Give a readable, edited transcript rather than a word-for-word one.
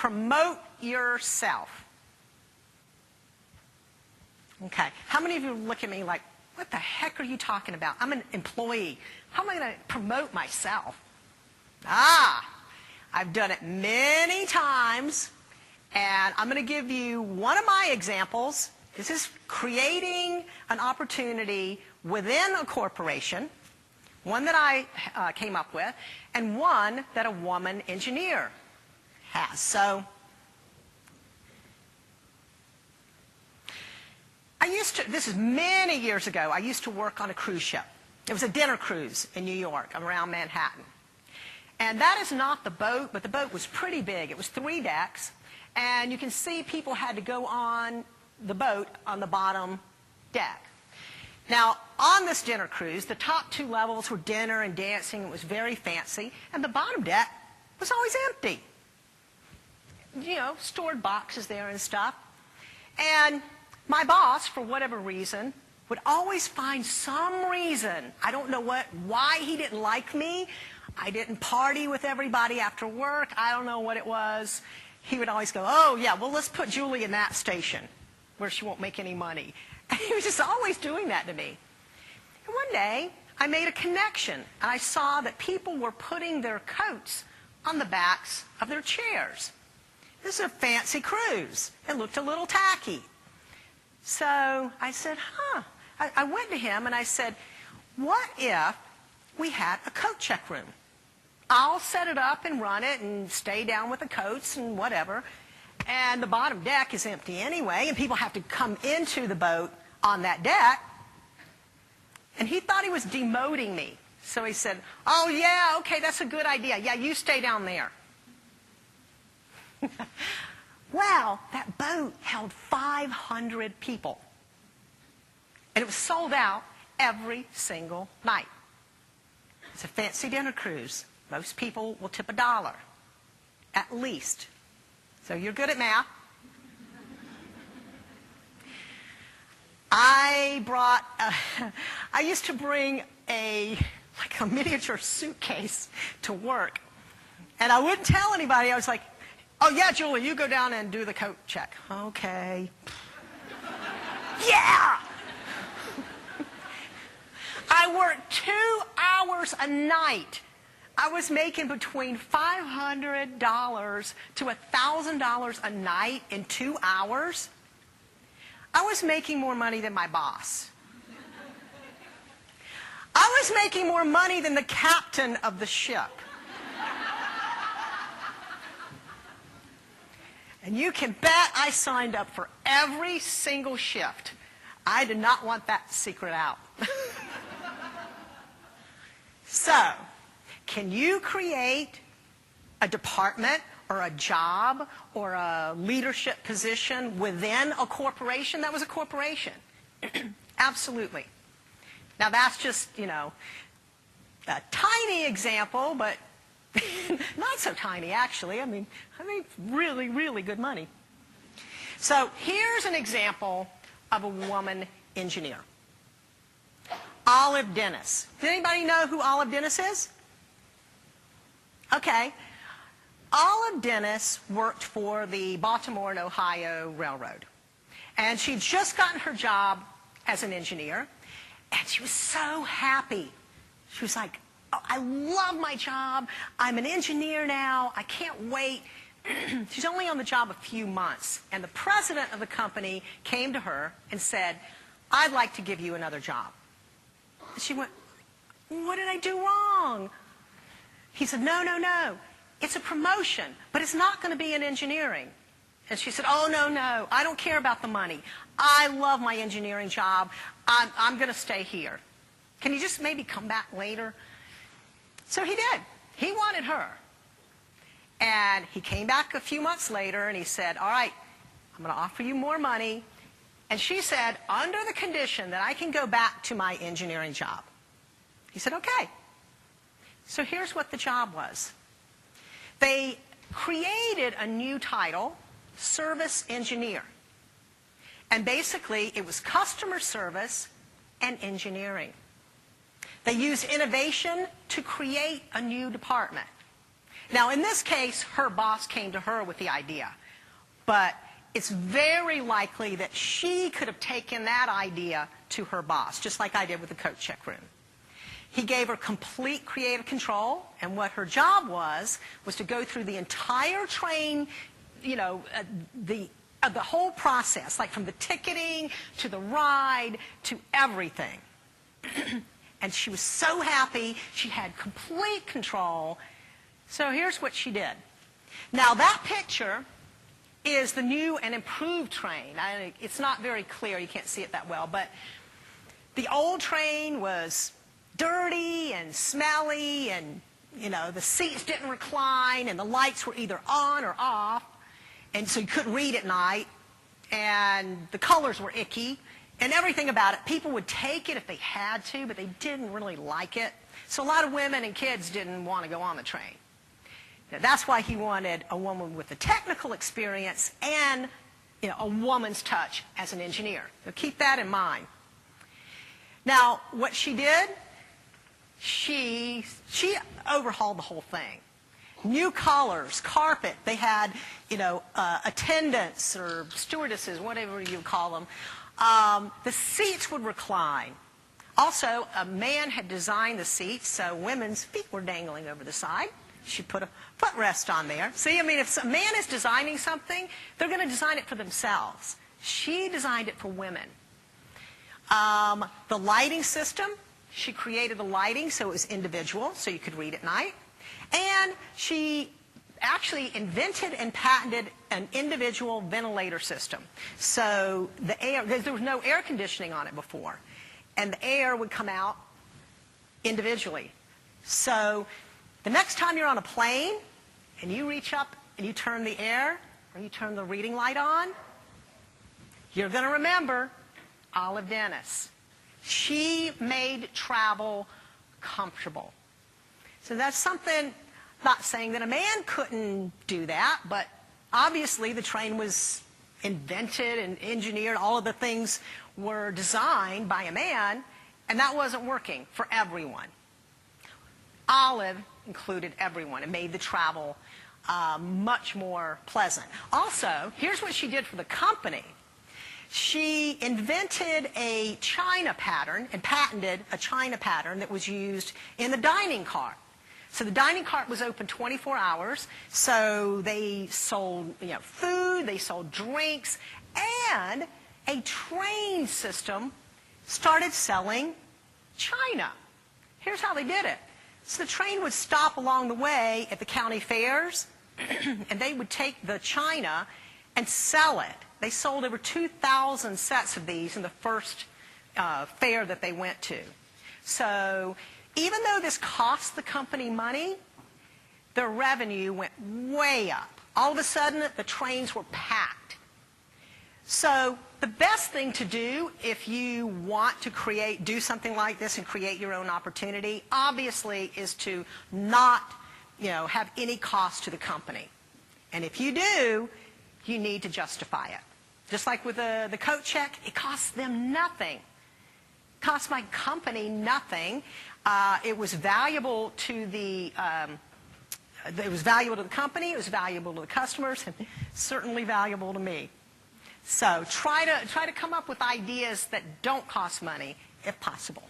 promote yourself. Okay. How many of you look at me like, what the heck are you talking about? I'm an employee. How am I going to promote myself? I've done it many times, and I'm going to give you one of my examples. This is creating an opportunity within a corporation, one that I came up with, and one that a woman engineer has. So this is many years ago, I used to work on a cruise ship. It was a dinner cruise in New York around Manhattan. And that is not the boat, but the boat was pretty big. It was 3 decks, and you can see people had to go on the boat on the bottom deck. Now, on this dinner cruise, the top 2 levels were dinner and dancing. It was very fancy, and the bottom deck was always empty. You know, stored boxes there and stuff. And my boss, for whatever reason, would always find some reason. I don't know why he didn't like me. I didn't party with everybody after work. I don't know what it was. He would always go, oh, yeah, well, let's put Julie in that station where she won't make any money. And he was just always doing that to me. And one day, I made a connection, and I saw that people were putting their coats on the backs of their chairs. This is a fancy cruise. It looked a little tacky. So I said, I went to him and I said, what if we had a coat check room? I'll set it up and run it and stay down with the coats and whatever. And the bottom deck is empty anyway, and people have to come into the boat on that deck. And he thought he was demoting me. So he said, oh, yeah, okay, that's a good idea. Yeah, you stay down there. Well, that boat held 500 people. And it was sold out every single night. It's a fancy dinner cruise. Most people will tip $1, at least. So you're good at math. I used to bring a miniature suitcase to work. And I wouldn't tell anybody. I was like, oh, yeah, Julie, you go down and do the coat check. Okay. Yeah! I worked 2 hours a night. I was making between $500 to $1,000 a night in 2 hours. I was making more money than my boss. I was making more money than the captain of the ship. And you can bet I signed up for every single shift. I did not want that secret out. So, can you create a department or a job or a leadership position within a corporation? That was a corporation. Absolutely. Now, that's just, a tiny example, but not so tiny, actually. I mean, really, really good money. So here's an example of a woman engineer. Olive Dennis. Does anybody know who Olive Dennis is? Okay. Olive Dennis worked for the Baltimore and Ohio Railroad. And she'd just gotten her job as an engineer, and she was so happy. She was like, oh, I love my job. I'm an engineer now. I can't wait. She's only on the job a few months. And the president of the company came to her and said, I'd like to give you another job. And she went, what did I do wrong? He said, no, no, no. It's a promotion, but it's not going to be in engineering. And she said, oh, no, no. I don't care about the money. I love my engineering job. I'm going to stay here. Can you just maybe come back later? So he did. He wanted her. And he came back a few months later and he said, all right, I'm going to offer you more money. And she said, under the condition that I can go back to my engineering job. He said, okay. So here's what the job was. They created a new title, service engineer. And basically, it was customer service and engineering. They used innovation to create a new department. Now, in this case, her boss came to her with the idea. But it's very likely that she could have taken that idea to her boss, just like I did with the coat check room. He gave her complete creative control, and what her job was to go through the entire train, the whole process, like from the ticketing to the ride to everything. And she was so happy. She had complete control. So here's what she did. Now, that picture is the new and improved train. It's not very clear. You can't see it that well. But the old train was dirty and smelly, and, the seats didn't recline, and the lights were either on or off, and so you couldn't read at night, and the colors were icky. And everything about it, people would take it if they had to, but they didn't really like it. So a lot of women and kids didn't want to go on the train. Now, that's why he wanted a woman with the technical experience and a woman's touch as an engineer. So keep that in mind. Now, what she did, she overhauled the whole thing. New colors, carpet. They had, attendants or stewardesses, whatever you call them. The seats would recline. Also, a man had designed the seats so women's feet were dangling over the side. She put a footrest on there. See, if a man is designing something, they're going to design it for themselves. She designed it for women. The lighting system, she created the lighting so it was individual, so you could read at night. And she actually invented and patented an individual ventilator system. So there was no air conditioning on it before, and the air would come out individually. So the next time you're on a plane and you reach up and you turn the air or you turn the reading light on, you're going to remember Olive Dennis. She made travel comfortable. So that's something. Not saying that a man couldn't do that, but obviously the train was invented and engineered. All of the things were designed by a man, and that wasn't working for everyone. Olive included everyone and made the travel much more pleasant. Also, here's what she did for the company. She invented a China pattern and patented a China pattern that was used in the dining car. So the dining cart was open 24 hours, so they sold food, they sold drinks, and a train system started selling China. Here's how they did it. So the train would stop along the way at the county fairs, and they would take the China and sell it. They sold over 2,000 sets of these in the first fair that they went to. So even though this cost the company money, their revenue went way up. All of a sudden, the trains were packed. So the best thing to do if you want to do something like this and create your own opportunity, obviously, is to not have any cost to the company. And if you do, you need to justify it. Just like with the coat check, it costs them nothing. It costs my company nothing. It was valuable to the company, it was valuable to the customers, and certainly valuable to me. So try to come up with ideas that don't cost money if possible.